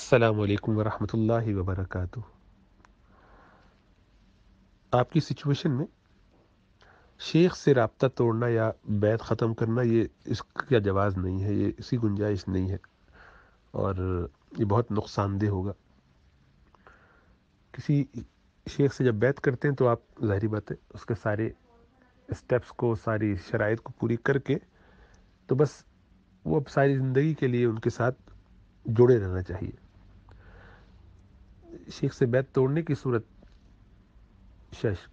السلام علیکم ورحمۃ اللہ وبرکاتہ۔ آپ کی سچویشن میں شیخ سے رابطہ توڑنا یا بیعت ختم کرنا، یہ اس کا جواز نہیں ہے، یہ اسی گنجائش نہیں ہے، اور یہ بہت نقصان دہ ہوگا۔ کسی شیخ سے جب بیعت کرتے ہیں تو آپ ظاہری بات ہے اس کے سارے اسٹیپس کو، ساری شرائط کو پوری کر کے تو بس وہ اب ساری زندگی کے لیے ان کے ساتھ جڑے رہنا چاہیے۔ شیخ سے بیعت توڑنے کی صورت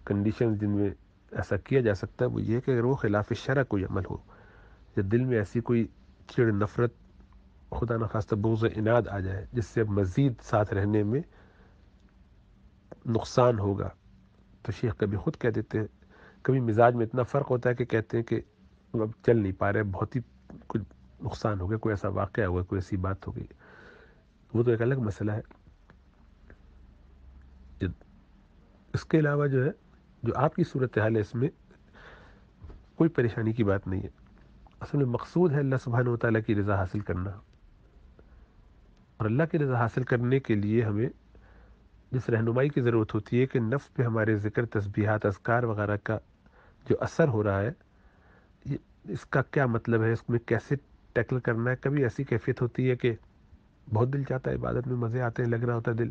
کنڈیشن جن میں ایسا کیا جا سکتا ہے وہ یہ کہ اگر وہ خلاف شرع کوئی عمل ہو، یا دل میں ایسی کوئی چڑ، نفرت، خدا نخواستہ بغض و عناد آ جائے جس سے اب مزید ساتھ رہنے میں نقصان ہوگا، تو شیخ کبھی خود کہہ دیتے ہیں، کبھی مزاج میں اتنا فرق ہوتا ہے کہ کہتے ہیں کہ اب چل نہیں پا رہے، بہت ہی کچھ نقصان ہو گیا، کوئی ایسا واقعہ ہوا، کوئی ایسی بات ہو گئی، وہ تو ایک الگ مسئلہ ہے۔ اس کے علاوہ جو ہے، جو آپ کی صورتحال ہے، اس میں کوئی پریشانی کی بات نہیں ہے۔ اصل میں مقصود ہے اللہ سبحانہ و تعالیٰ کی رضا حاصل کرنا، اور اللہ کی رضا حاصل کرنے کے لیے ہمیں جس رہنمائی کی ضرورت ہوتی ہے کہ نفس پہ ہمارے ذکر، تسبیحات، اذکار وغیرہ کا جو اثر ہو رہا ہے، اس کا کیا مطلب ہے، اس میں کیسے ٹیکل کرنا ہے۔ کبھی ایسی کیفیت ہوتی ہے کہ بہت دل چاہتا ہے، عبادت میں مزے آتے ہیں، لگ رہا ہوتا ہے دل،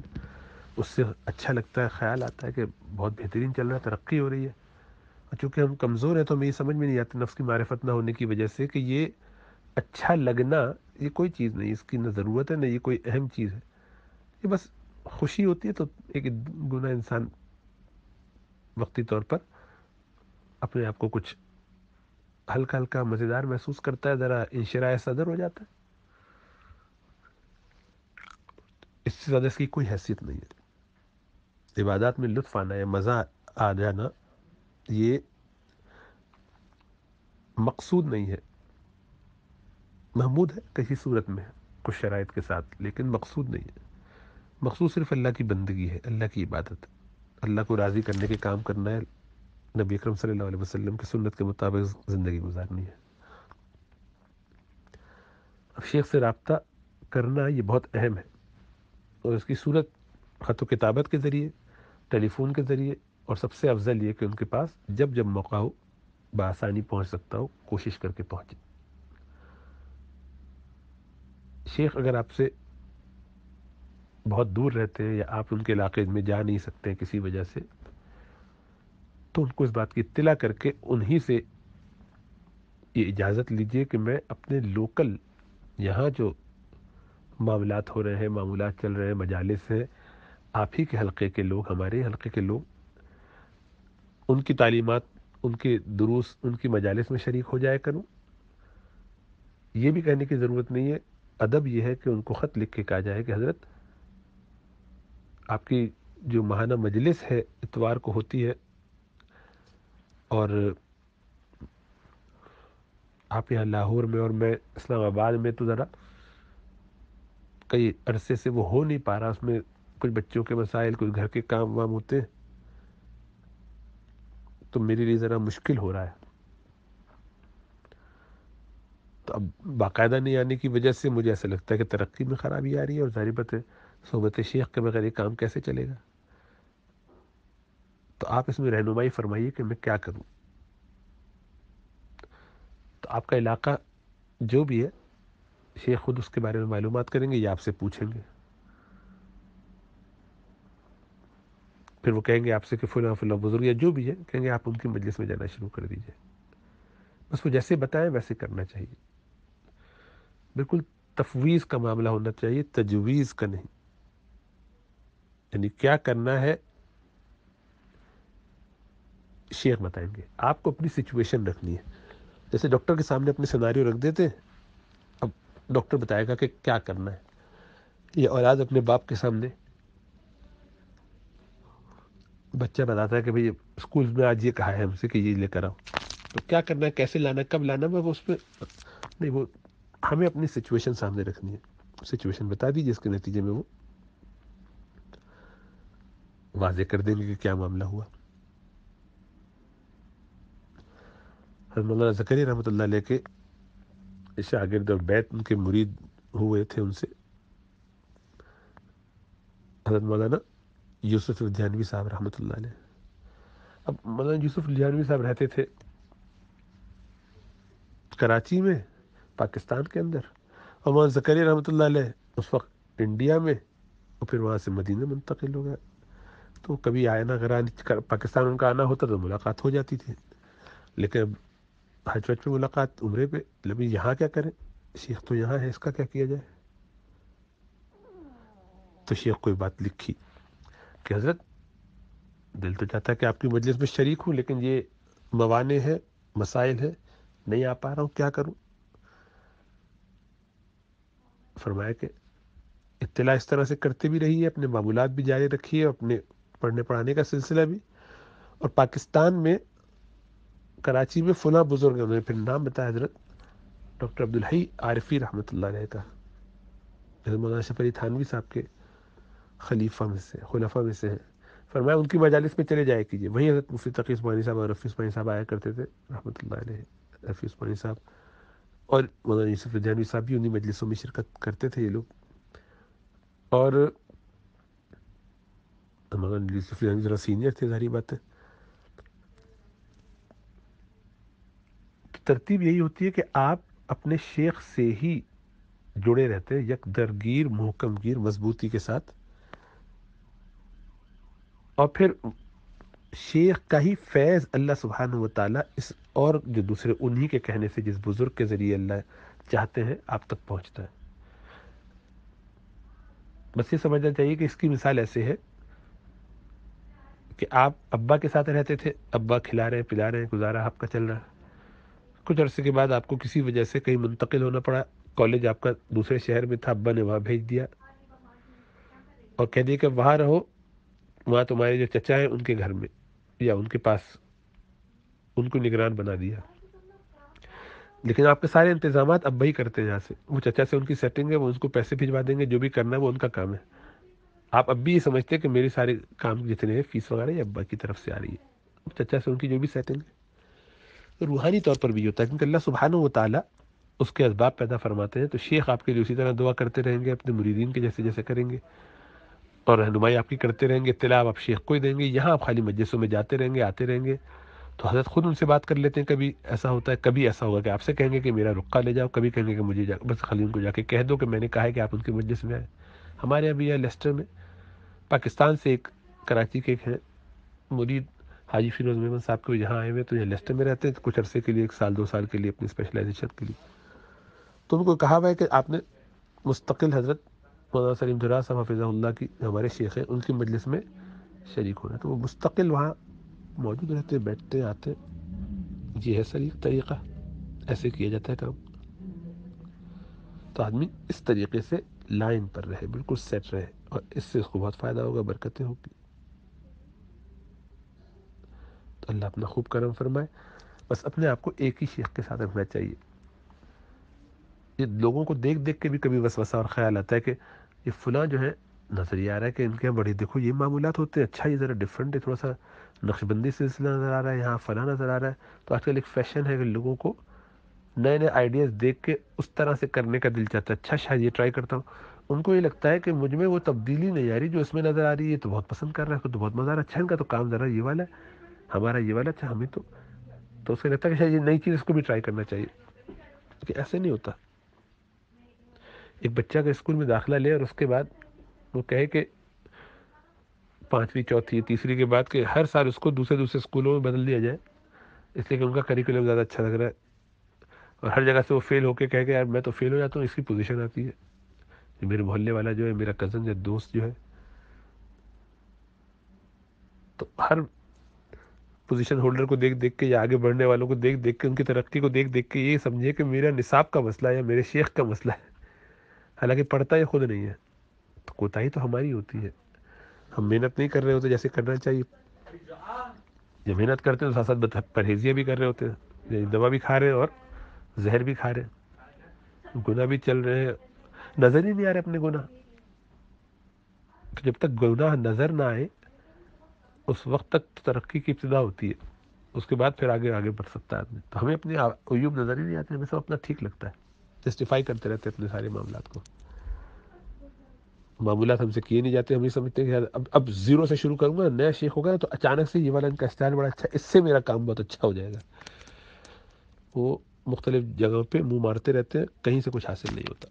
اس سے اچھا لگتا ہے، خیال آتا ہے کہ بہت بہترین چل رہا ہے، ترقی ہو رہی ہے، اور چونکہ ہم کمزور ہیں تو ہمیں یہ سمجھ میں نہیں آتی، نفس کی معرفت نہ ہونے کی وجہ سے، کہ یہ اچھا لگنا یہ کوئی چیز نہیں، اس کی نہ ضرورت ہے نہ یہ کوئی اہم چیز ہے، یہ بس خوشی ہوتی ہے تو ایک گناہ انسان وقتی طور پر اپنے آپ کو کچھ ہلکا ہلکا مزیدار محسوس کرتا ہے، ذرا انشراح صدر ہو جاتا ہے، اس سے زیادہ اس کی کوئی حیثیت نہیں ہے۔ عبادات میں لطف آنا یا مزہ آ جانا یہ مقصود نہیں ہے، محمود ہے کسی صورت میں، کچھ شرائط کے ساتھ، لیکن مقصود نہیں ہے۔ مقصود صرف اللہ کی بندگی ہے، اللہ کی عبادت ہے، اللہ کو راضی کرنے کے کام کرنا ہے، نبی اکرم صلی اللہ علیہ وسلم کی سنت کے مطابق زندگی گزارنی ہے۔ اب شیخ سے رابطہ کرنا یہ بہت اہم ہے، اور اس کی صورت خط و کتابت کے ذریعے، ٹیلی فون کے ذریعے، اور سب سے افضل یہ کہ ان کے پاس جب جب موقع ہو، بآسانی پہنچ سکتا ہو، کوشش کر کے پہنچے۔ شیخ اگر آپ سے بہت دور رہتے ہیں یا آپ ان کے علاقے میں جا نہیں سکتے ہیں کسی وجہ سے، تو ان کو اس بات کی اطلاع کر کے انہی سے یہ اجازت لیجئے کہ میں اپنے لوکل یہاں جو معاملات ہو رہے ہیں، معمولات چل رہے ہیں، مجالس ہیں، آپ ہی کے حلقے کے لوگ، ہمارے حلقے کے لوگ، ان کی تعلیمات، ان کے دروس، ان کی مجالس میں شریک ہو جائے کروں۔ یہ بھی کہنے کی ضرورت نہیں ہے، ادب یہ ہے کہ ان کو خط لکھ کے کہا جائے کہ حضرت آپ کی جو ماہانہ مجلس ہے اتوار کو ہوتی ہے، اور آپ یہاں لاہور میں اور میں اسلام آباد میں، تو ذرا کئی عرصے سے وہ ہو نہیں پا رہا، اس میں کچھ بچوں کے مسائل، کچھ گھر کے کام وام ہوتے ہیں، تو میرے لیے ذرا مشکل ہو رہا ہے۔ تو اب باقاعدہ نہیں آنے کی وجہ سے مجھے ایسا لگتا ہے کہ ترقی میں خرابی آ رہی ہے، اور ظاہر بات ہے صحبت شیخ کے بغیر یہ کام کیسے چلے گا۔ تو آپ اس میں رہنمائی فرمائیے کہ میں کیا کروں۔ تو آپ کا علاقہ جو بھی ہے، شیخ خود اس کے بارے میں معلومات کریں گے یا آپ سے پوچھیں گے، پھر وہ کہیں گے آپ سے کہ فلاں فلاں بزرگ یا جو بھی ہے، کہیں گے آپ ان کی مجلس میں جانا شروع کر دیجئے۔ بس وہ جیسے بتائیں ویسے کرنا چاہیے، بالکل تفویض کا معاملہ ہونا چاہیے، تجویز کا نہیں۔ یعنی کیا کرنا ہے شیخ بتائیں گے، آپ کو اپنی سچویشن رکھنی ہے۔ جیسے ڈاکٹر کے سامنے اپنے سیناریو رکھ دیتے ہیں، اب ڈاکٹر بتائے گا کہ کیا کرنا ہے، یہ اولاد اپنے باپ کے سامنے، بچہ بتاتا ہے کہ بھئی اسکول میں آج یہ کہا ہے ہم سے کہ یہ لے کر آؤ، تو کیا کرنا ہے، کیسے لانا ہے، کب لانا ہے، وہ اس میں نہیں، وہ ہمیں اپنی سچویشن سامنے رکھنی ہے، سچویشن بتا دیجیے، اس کے نتیجے میں وہ واضح کر دیں گے کہ کیا معاملہ ہوا۔ حضرت مولانا زکریا رحمۃ اللہ علیہ کے شاگرد اور بیت ان کے مرید ہوئے تھے، ان سے حضرت مولانا یوسف لدھیانوی صاحب رحمۃ اللہ علیہ. اب مولانا یوسف لدھیانوی صاحب رہتے تھے کراچی میں پاکستان کے اندر، اور مولانا زکریا رحمۃ اللہ علیہ اس وقت انڈیا میں، اور پھر وہاں سے مدینہ منتقل ہو گیا. تو کبھی آنا اگر پاکستان ان کا آنا ہوتا تو ملاقات ہو جاتی تھی، لیکن اب حج وج پہ ملاقات، عمرے پہ، لیکن یہاں کیا کریں، شیخ تو یہاں ہے، اس کا کیا کیا جائے. تو شیخ کوئی بات لکھی کہ حضرت دل تو چاہتا ہے کہ آپ کی مجلس میں شریک ہوں، لیکن یہ موانع ہے، مسائل ہے، نہیں آ پا رہا ہوں، کیا کروں. فرمایا کہ اطلاع اس طرح سے کرتے بھی رہیے، اپنے معمولات بھی جاری رکھیے، اپنے پڑھنے پڑھانے کا سلسلہ بھی. اور پاکستان میں کراچی میں فلاں بزرگ ہیں، انہوں نے پھر نام بتایا حضرت ڈاکٹر عبدالحی عارفی رحمۃ اللہ علیہ کا، حضرت مولانا اشرف علی تھانوی صاحب کے خلفاء میں سے ہیں. فرمایا ان کی مجالس میں چلے جایا کیجیے. وہیں حضرت مفتی تقی عثمانی صاحب اور رفیع عثمانی صاحب آیا کرتے تھے رحمۃ اللہ علیہ. رفیع عثمانی صاحب اور مولانا یوسف لدھیانوی صاحب بھی انہیں مجلسوں میں شرکت کرتے تھے یہ لوگ. اور مولانا یوسف لدھیانوی ذرا سینئر تھے، ظاہری بات ہے. ترتیب یہی ہوتی ہے کہ آپ اپنے شیخ سے ہی جڑے رہتے ہیں، یک درگیر، محکم گیر، مضبوطی کے ساتھ، اور پھر شیخ کا ہی فیض اللہ سبحانہ و تعالیٰ اس اور جو دوسرے انہی کے کہنے سے جس بزرگ کے ذریعے اللہ چاہتے ہیں آپ تک پہنچتا ہے. بس یہ سمجھنا چاہیے کہ اس کی مثال ایسے ہے کہ آپ ابا کے ساتھ رہتے تھے، ابا کھلا رہے ہیں پلا رہے ہیں، گزارا آپ کا چل رہا ہے. کچھ عرصے کے بعد آپ کو کسی وجہ سے کہیں منتقل ہونا پڑا، کالج آپ کا دوسرے شہر میں تھا، ابا نے وہاں بھیج دیا اور کہہ دیا کہ وہاں رہو، وہاں تمہارے جو چچا ہیں ان کے گھر میں یا ان کے پاس، ان کو نگران بنا دیا. لیکن آپ کے سارے انتظامات ابا ہی کرتے ہیں. یہاں سے وہ چچا سے ان کی سیٹنگ ہے، وہ ان کو پیسے بھجوا دیں گے، جو بھی کرنا ہے وہ ان کا کام ہے. آپ اب بھی یہ سمجھتے ہیں کہ میرے سارے کام جتنے ہیں، فیس وغیرہ یہ ابا کی طرف سے آ رہی ہے، چچا سے ان کی جو بھی سیٹنگ ہے. روحانی طور پر بھی ہوتا ہے، کیونکہ اللہ سبحانہ و تعالیٰ اس کے اسباب پیدا فرماتے ہیں. تو شیخ آپ کے لیے اسی طرح دعا کرتے رہیں گے، اپنے مریدین کے جیسے جیسے کریں گے، اور رہنمائی آپ کی کرتے رہیں گے. اطلاع آپ شیخ کو ہی دیں گے. یہاں آپ خالی مجلسوں میں جاتے رہیں گے، آتے رہیں گے. تو حضرت خود ان سے بات کر لیتے ہیں. کبھی ایسا ہوتا ہے، کبھی ایسا ہوگا کہ آپ سے کہیں گے کہ میرا رقعہ لے جاؤ، کبھی کہیں گے کہ مجھے بس خالی ان کو جا کے کہہ دو کہ میں نے کہا ہے کہ آپ ان کی مجلس میں آئے. ہمارے یہاں بھی ہے لیسٹر میں، پاکستان سے ایک کراچی کے ایک ہیں مرید حاجی فیروز محمد صاحب کو یہاں آئے ہوئے، تو یہ لیسٹر میں رہتے ہیں کچھ عرصے کے لیے، 1 سال 2 سال کے لیے اپنی اسپیشلائزیشن کے لیے. تو ان کو کہا ہوا ہے کہ آپ نے مستقل حضرت مولانا سلیم دراز صاحب حفظہ اللہ کی ہمارے شیخ ہیں، ان کی مجلس میں شریک ہونا. تو وہ مستقل وہاں موجود رہتے، بیٹھتے آتے. یہ ہے سلیق طریقہ، ایسے کیا جاتا ہے کام. تو آدمی اس طریقے سے لائن پر رہے، بالکل سیٹ رہے، اور اس سے اس کو بہت فائدہ ہوگا، برکتیں ہوگی. تو اللہ اپنا خوب کرم فرمائے. بس اپنے آپ کو ایک ہی شیخ کے ساتھ رکھنا چاہیے. یہ لوگوں کو دیکھ دیکھ کے بھی کبھی وسوسہ اور خیال آتا ہے کہ یہ فلاں جو ہے نظر یہ آ رہا ہے کہ ان کے بڑے دیکھو یہ معمولات ہوتے ہیں، اچھا یہ ذرا ڈفرینٹ ہے، تھوڑا سا نقش بندی سلسلہ نظر آ رہا ہے، یہاں فلاں نظر آ رہا ہے. تو آج کل ایک فیشن ہے کہ لوگوں کو نئے نئے آئیڈیاز دیکھ کے اس طرح سے کرنے کا دل چاہتا ہے. اچھا شاید یہ ٹرائی کرتا ہوں. ان کو یہ لگتا ہے کہ مجھ میں وہ تبدیلی نہیں آ رہی جو اس میں نظر آ رہی ہے، تو بہت پسند کر رہا ہے، تو بہت مزہ آ رہا ہے. اچھا ان کا تو کام ذرا یہ والا ہے، ہمارا یہ والا اچھا ہمیں تو اس کو لگتا ہے کہ شاید یہ نئی چیز اس کو بھی ٹرائی کرنا چاہیے. کہ ایسے نہیں ہوتا. ایک بچہ کا اسکول میں داخلہ لے اور اس کے بعد وہ کہے کہ 5ویں 4تھی 3ری کے بعد کہ ہر سال اس کو دوسرے اسکولوں میں بدل دیا جائے، اس لیے کہ ان کا کریکولم زیادہ اچھا لگ رہا ہے. اور ہر جگہ سے وہ فیل ہو کے کہے کہ یار میں تو فیل ہو جاتا ہوں، اس کی پوزیشن آتی ہے. میرے محلے والا جو ہے، میرا کزن یا دوست جو ہے، تو ہر پوزیشن ہولڈر کو دیکھ دیکھ کے یا آگے بڑھنے والوں کو دیکھ دیکھ کے، ان کی ترقی کو دیکھ دیکھ کے یہ سمجھے کہ میرا نصاب کا مسئلہ ہے یا میرے شیخ کا مسئلہ ہے، حالانکہ پڑھتا یہ خود نہیں ہے. تو کوتاہی تو ہماری ہوتی ہے. ہم محنت نہیں کر رہے ہوتے جیسے کرنا چاہیے. جب محنت کرتے ہیں تو ساتھ ساتھ پرہیزیاں بھی کر رہے ہوتے ہیں، دوا بھی کھا رہے ہیں اور زہر بھی کھا رہے ہیں، گناہ بھی چل رہے ہیں، نظر ہی نہیں آ رہے اپنے گناہ. تو جب تک گناہ نظر نہ آئے اس وقت تک ترقی کی ابتدا ہوتی ہے. اس کے بعد پھر آگے آگے بڑھ سکتا ہے آدمی. تو ہمیں اپنے عیوب نظر ہی نہیں آتے، ہمیں سب اپنا ٹھیک لگتا ہے، جسٹیفائی کرتے رہتے ہیں اپنے سارے معاملات کو. معمولات ہم سے کیے نہیں جاتے. ہم یہ سمجھتے ہیں کہ اب زیرو سے شروع کروں گا, نیا شیخ ہوگا تو اچانک سے یہ والا ان کا اسٹائل بڑا اچھا, اس سے میرا کام بہت اچھا ہو جائے گا. وہ مختلف جگہوں پہ منہ مارتے رہتے ہیں, کہیں سے کچھ حاصل نہیں ہوتا.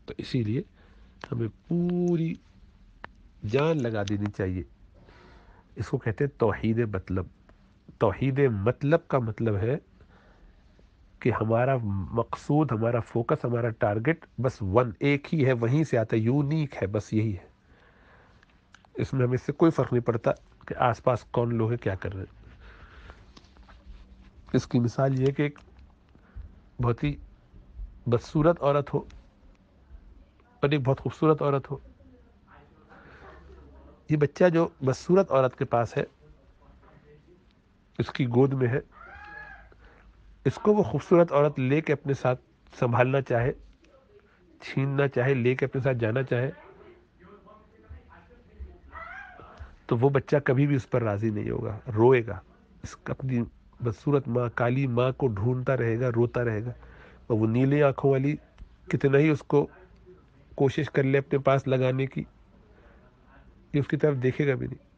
تو اسی لیے ہمیں پوری جان لگا دینی چاہیے. اس کو کہتے ہیں توحید مطلب. توحید مطلب کا مطلب ہے کہ ہمارا مقصود, ہمارا فوکس, ہمارا ٹارگٹ بس ون, ایک ہی ہے, وہیں سے آتا ہے, یونیک ہے, بس یہی ہے. اس میں ہمیں اس سے کوئی فرق نہیں پڑتا کہ آس پاس کون لوگ ہیں کیا کر رہے ہیں. اس کی مثال یہ ہے کہ ایک بہت ہی بدصورت عورت ہو اور ایک بہت خوبصورت عورت ہو. یہ بچہ جو بدصورت عورت کے پاس ہے, اس کی گود میں ہے, اس کو وہ خوبصورت عورت لے کے اپنے ساتھ سنبھالنا چاہے, چھیننا چاہے, لے کے اپنے ساتھ جانا چاہے, تو وہ بچہ کبھی بھی اس پر راضی نہیں ہوگا, روئے گا. اس اپنی بدصورت ماں, کالی ماں کو ڈھونڈتا رہے گا, روتا رہے گا. اور وہ نیلی آنکھوں والی کتنا ہی اس کو کوشش کر لے اپنے پاس لگانے کی, یہ اس کی طرف دیکھے گا بھی نہیں.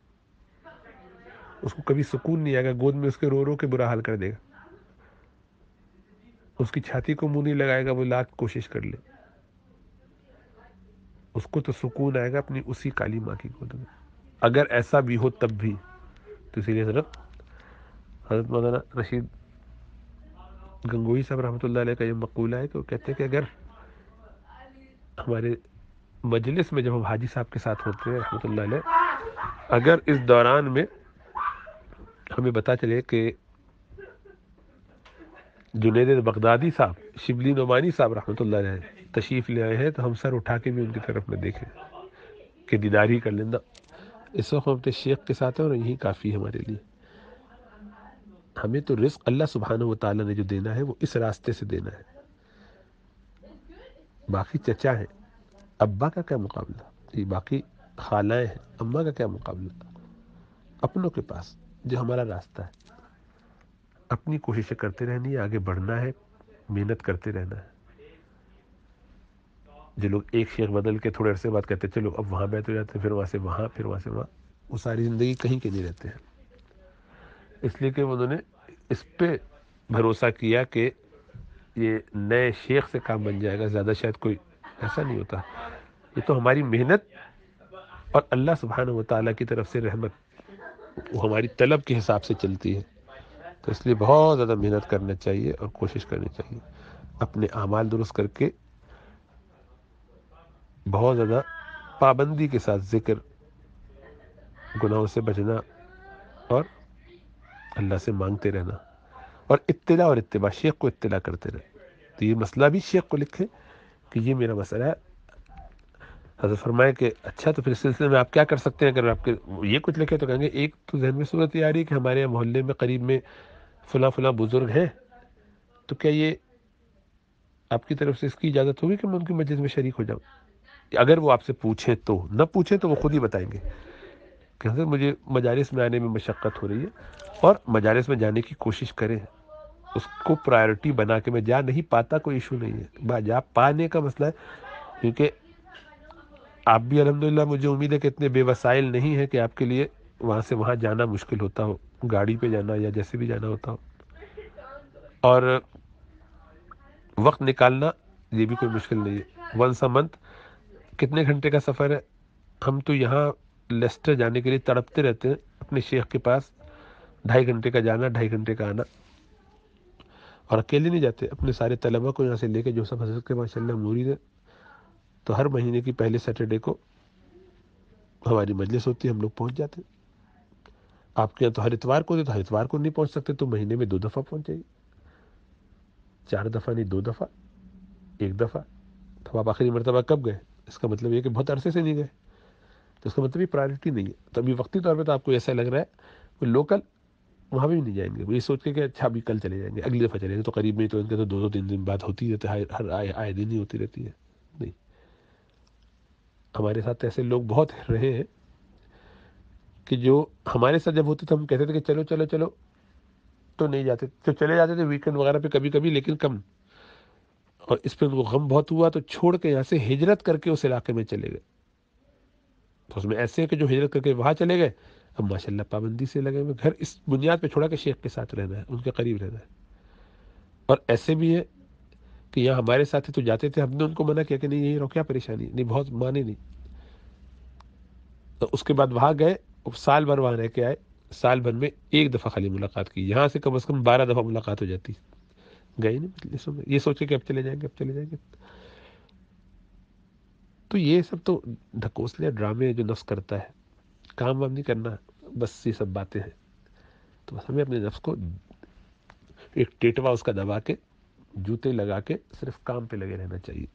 اس کو کبھی سکون نہیں آئے گا, گود میں اس کے رو رو کے برا حال کر دے گا. اس کی چھاتی کو منہ نہیں لگائے گا, وہ لاکھ کوشش کر لے. اس کو تو سکون آئے گا اپنی اسی کالی ماں کی گود میں. اگر ایسا بھی ہو تب بھی. تو اسی لیے حضرت مولانا رشید گنگوئی صاحب رحمۃ اللہ علیہ کا یہ مقولہ ہے کہ وہ کہتے ہیں کہ اگر ہمارے مجلس میں جب ہم حاجی صاحب کے ساتھ ہوتے ہیں رحمۃ اللہ علیہ, اگر اس دوران میں ہمیں پتہ چلے کہ جنید بغدادی صاحب, شبلی نعمانی صاحب رحمۃ اللہ علیہ تشریف لے آئے ہیں, تو ہم سر اٹھا کے بھی ان کی طرف نہ دیکھیں کہ دیدار ہی کر لینا. اس وقت ہم اپنے شیخ کے ساتھ ہیں اور یہی کافی ہے ہمارے لیے. ہمیں تو رزق اللہ سبحانہ و تعالیٰ نے جو دینا ہے وہ اس راستے سے دینا ہے. باقی چچا ہیں, ابا کا کیا مقابلہ, یہ باقی خالائیں ہیں, اماں کا کیا مقابلہ اپنوں کے پاس جو ہمارا راستہ ہے. اپنی کوششیں کرتے رہنی ہے, آگے بڑھنا ہے, محنت کرتے رہنا ہے. جو لوگ ایک شیخ بدل کے تھوڑے عرصے بعد کہتے ہیں چلو اب وہاں بیٹھ ہو جاتے ہیں, پھر وہاں سے وہاں, پھر وہاں سے وہاں, وہ ساری زندگی کہیں کے نہیں رہتے ہیں. اس لیے کہ انہوں نے اس پہ بھروسہ کیا کہ یہ نئے شیخ سے کام بن جائے گا. زیادہ شاید کوئی ایسا نہیں ہوتا. یہ تو ہماری محنت اور اللہ سبحانہ و تعالیٰ کی طرف سے رحمت, وہ ہماری طلب کے حساب سے چلتی ہے. تو اس لیے بہت زیادہ محنت کرنا چاہیے اور کوشش کرنی چاہیے. اپنے اعمال درست کر کے بہت زیادہ پابندی کے ساتھ ذکر, گناہوں سے بچنا اور اللہ سے مانگتے رہنا, اور اطلاع اور اتباع, شیخ کو اطلاع کرتے رہے. تو یہ مسئلہ بھی شیخ کو لکھیں کہ یہ میرا مسئلہ ہے. حضرت فرمائے کہ اچھا تو پھر اس سلسلے میں آپ کیا کر سکتے ہیں. اگر آپ کے یہ کچھ لکھے تو کہیں گے ایک تو ذہن میں صورت یہ آ رہی ہے کہ ہمارے محلے میں قریب میں فلاں فلاں بزرگ ہیں, تو کیا یہ آپ کی طرف سے اس کی اجازت ہوگی کہ میں ان کی مجلس میں شریک ہو جاؤں. اگر وہ آپ سے پوچھیں تو, نہ پوچھیں تو وہ خود ہی بتائیں گے کہ حضرت مجھے مجالس میں آنے میں مشقت ہو رہی ہے, اور مجالس میں جانے کی کوشش کریں. اس کو پرائیورٹی بنا کے, میں جا نہیں پاتا کوئی ایشو نہیں ہے, جا پانے کا مسئلہ ہے. کیونکہ آپ بھی الحمدللہ مجھے امید ہے کہ اتنے بے وسائل نہیں ہیں کہ آپ کے لیے وہاں سے وہاں جانا مشکل ہوتا ہو, گاڑی پہ جانا یا جیسے بھی جانا ہوتا ہو. اور وقت نکالنا یہ بھی کوئی مشکل نہیں ہے. ونس اے منتھ کتنے گھنٹے کا سفر ہے. ہم تو یہاں لیسٹر جانے کے لیے تڑپتے رہتے ہیں اپنے شیخ کے پاس, 2.5 گھنٹے کا جانا, 2.5 گھنٹے کا آنا. اور اکیلے نہیں جاتے, اپنے سارے طلبہ کو یہاں سے لے کے, جو سب حضرت کے ماشاء اللہ مرید ہے. تو ہر مہینے کی پہلے سیٹرڈے کو ہماری مجلس ہوتی ہے, ہم لوگ پہنچ جاتے ہیں. آپ کے یہاں تو ہر اتوار کو ہوتے, تو ہر اتوار کو نہیں پہنچ سکتے, تو مہینے میں 2 دفعہ پہنچ جائیے. 4 دفعہ نہیں, 2 دفعہ, 1 دفعہ. تو آپ آخری مرتبہ کب گئے؟ اس کا مطلب یہ کہ بہت عرصے سے نہیں گئے. تو اس کا مطلب یہ پرائیورٹی نہیں ہے. تو ابھی وقتی طور پہ تو آپ کو ایسا لگ رہا ہے کہ لوکل وہاں بھی نہیں جائیں گے, وہ یہ سوچ کے کہ اچھا ابھی کل چلے جائیں گے, اگلی دفعہ چلیں گے. تو قریب میں تو ان کے تو 2-3 دن بعد ہوتی رہتی ہے, ہر آئے دن ہی ہوتی رہتی ہے. نہیں, ہمارے ساتھ ایسے لوگ بہت رہے ہیں کہ جو ہمارے ساتھ جب ہوتے تھے ہم کہتے تھے کہ چلو چلو چلو, تو نہیں جاتے, تو چلے جاتے تھے ویکینڈ وغیرہ پہ کبھی کبھی, لیکن کم. اور اس پہ ان کو غم بہت ہوا تو چھوڑ کے یہاں سے ہجرت کر کے اس علاقے میں چلے گئے. تو اس میں ایسے ہیں کہ جو ہجرت کر کے وہاں چلے گئے، اب ماشاءاللہ پابندی سے لگے ہوئے، گھر اس بنیاد پہ چھوڑا کہ شیخ کے ساتھ رہنا ہے، ان کے قریب رہنا ہے. اور ایسے بھی ہے کہ یہاں ہمارے ساتھی تو جاتے تھے، ہم نے ان کو منع کیا کہ نہیں یہی رہو، کیا پریشانی، نہیں بہت مانے نہیں. تو اس کے بعد وہاں گئے، سال بھر وہاں رہ کے آئے. سال بھر میں ایک دفعہ خالی ملاقات کی، یہاں سے کم از کم 12 دفعہ ملاقات ہو جاتی. گئے نہیں مجلسوں میں، یہ سوچے کہ اب چلے جائیں گے اب چلے جائیں گے. تو یہ سب تو ڈھکوسلے ڈرامے جو نفس کرتا ہے، کام وام نہیں کرنا، بس یہ سب باتیں ہیں. تو بس ہمیں اپنے نفس کو ایک ٹیٹوا اس کا دبا کے، جوتے لگا کے صرف کام پہ لگے رہنا چاہیے.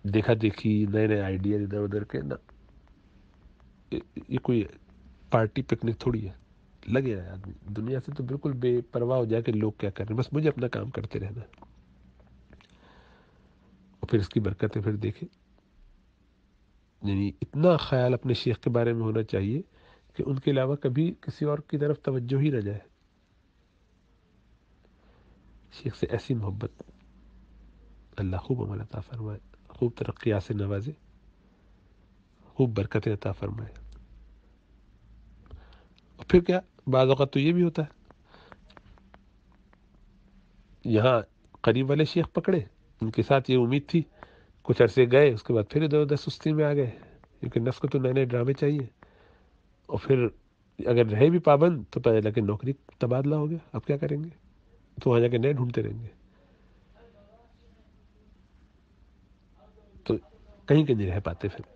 دیکھا دیکھی، نئے نئے آئیڈیا ادھر ادھر کے نا، یہ کوئی پارٹی پکنک تھوڑی ہے. لگے رہے آدمی دنیا سے تو بالکل بے پرواہ ہو جائے کہ لوگ کیا کر رہے ہیں، بس مجھے اپنا کام کرتے رہنا ہے. اور پھر اس کی برکتیں پھر دیکھیں. یعنی اتنا خیال اپنے شیخ کے بارے میں ہونا چاہیے کہ ان کے علاوہ کبھی کسی اور کی طرف توجہ ہی نہ جائے. شیخ سے ایسی محبت، اللہ خوب عمل عطا فرمائے، خوب ترقیات سے نوازے، خوب برکتیں عطا فرمائے. اور پھر کیا، بعض اوقات تو یہ بھی ہوتا ہے، یہاں قریب والے شیخ پکڑے، ان کے ساتھ یہ امید تھی، کچھ عرصے گئے، اس کے بعد پھر ادھر ادھر سستی میں آ گئے، کیونکہ نفس کو تو نئے نئے ڈرامے چاہیے. اور پھر اگر رہے بھی پابند تو پتہ چلا کہ نوکری تبادلہ ہو گیا، اب کیا کریں گے، تو وہاں جا کے نئے ڈھونڈتے رہیں گے. تو کہیں کہ نہیں رہ پاتے پھر.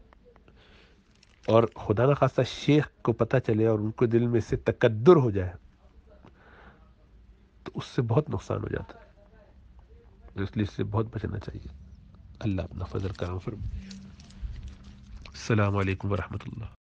اور خدا نہ خواستہ شیخ کو پتہ چلے اور ان کو دل میں سے تکدر ہو جائے تو اس سے بہت نقصان ہو جاتا ہے. اس لیے اس سے بہت بچنا چاہیے. اللہ اپنا فضل کرم فرمائے. السلام علیکم ورحمۃ اللہ.